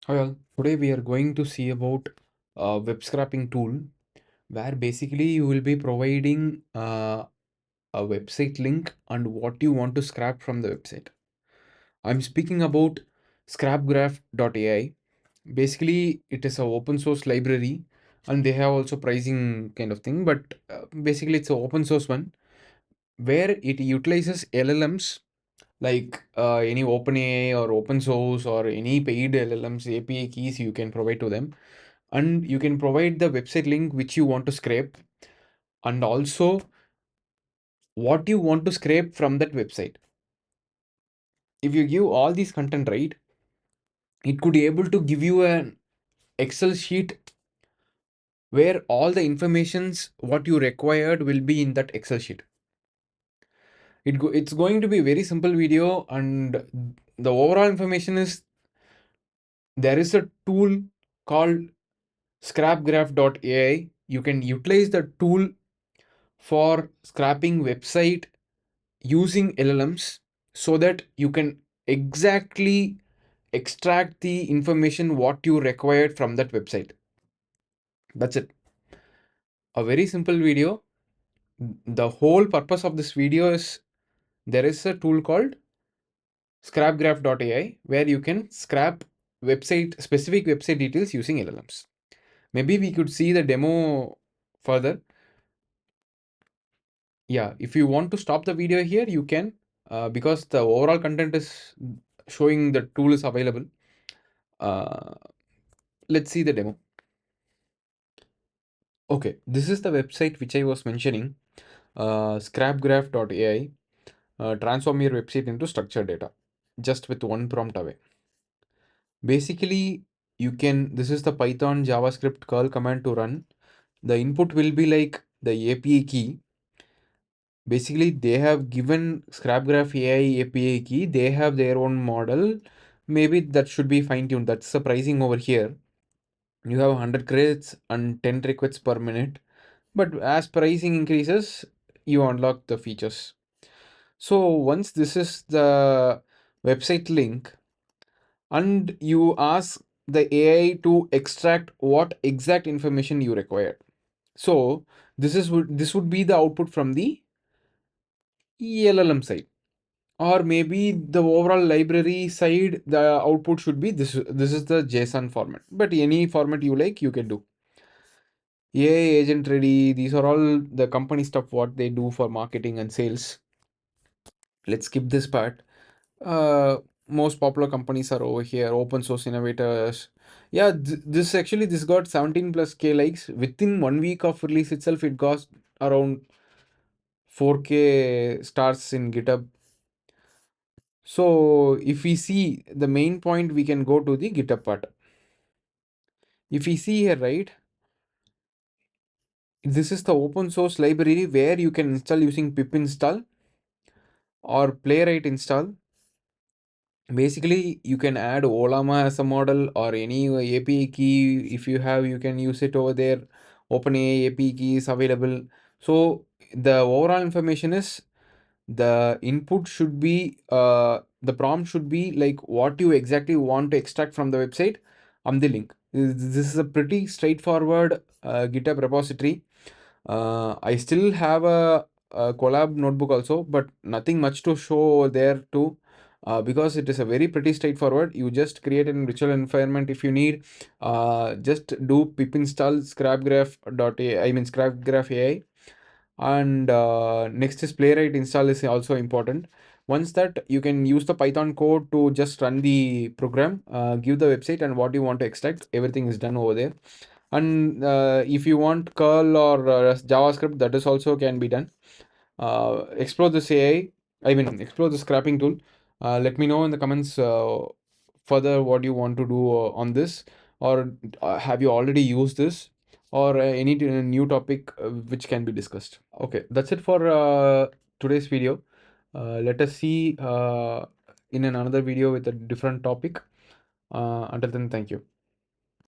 Well, today we are going to see about a web scraping tool where basically you will be providing a website link and what you want to scrap from the website. I'm speaking about scrapgraph.ai. Basically, it is a open source library and they have also pricing kind of thing, but basically it's an open source one where it utilizes LLMs like any OpenAI or open source or any paid LLMs API keys you can provide to them, and you can provide the website link which you want to scrape and also what you want to scrape from that website. If you give all these content right, it could be able to give you an Excel sheet where all the informations what you required will be in that Excel sheet. It's going to be a very simple video, and the overall information is there is a tool called scrapgraph.ai. You can utilize the tool for scrapping website using LLMs so that you can exactly extract the information what you required from that website. That's it. A very simple video. The whole purpose of this video is there is a tool called scrapgraph.ai where you can scrap specific website details using LLMs. Maybe we could see the demo further. Yeah, if you want to stop the video here, you can, because the overall content is showing the tool is available. Uh, let's see the demo. Okay, this is the website which I was mentioning, scrapgraph.ai. Transform your website into structured data just with one prompt away. Basically, this is the Python JavaScript curl command to run. The input will be like the API key. Basically, they have given scrapgraph AI API key, they have their own model. Maybe that should be fine-tuned. That's the pricing over here. You have 100 credits and 10 requests per minute. But as pricing increases, you unlock the features. So once this is the website link, and you ask the AI to extract what exact information you require. So this would be the output from the LLM side. Or maybe the overall library side, the output should be this is the JSON format, but any format you like you can do. AI agent ready, these are all the company stuff what they do for marketing and sales. Let's skip this part. uh Most popular companies are over here, open source innovators. Yeah, this got 17 plus k likes within 1 week of release itself. It got around 4k stars in GitHub. So if we see the main point, we can go to the GitHub part. If we see here, right, this is the open source library where you can install using pip install or playwright install. Basically, you can add Olama as a model or any API key. If you have, you can use it over there. OpenAI API key is available. So the overall information is the input should be the prompt should be like what you exactly want to extract from the website on the link. This is a pretty straightforward GitHub repository. I still have a collab notebook also, but nothing much to show over there too, because it is a very pretty straightforward. You just create an virtual environment if you need. Just do pip install scrapgraph.ai, I mean scrapgraph AI, and next is playwright install is also important. Once that, you can use the Python code to just run the program, give the website and what you want to extract, everything is done over there. And if you want curl or JavaScript, that is also can be done. Explore this I mean explore the scrapping tool. Let me know in the comments further what you want to do on this, or have you already used this, or any new topic which can be discussed. Okay, that's it for today's video. Let us see in another video with a different topic. Until then, thank you.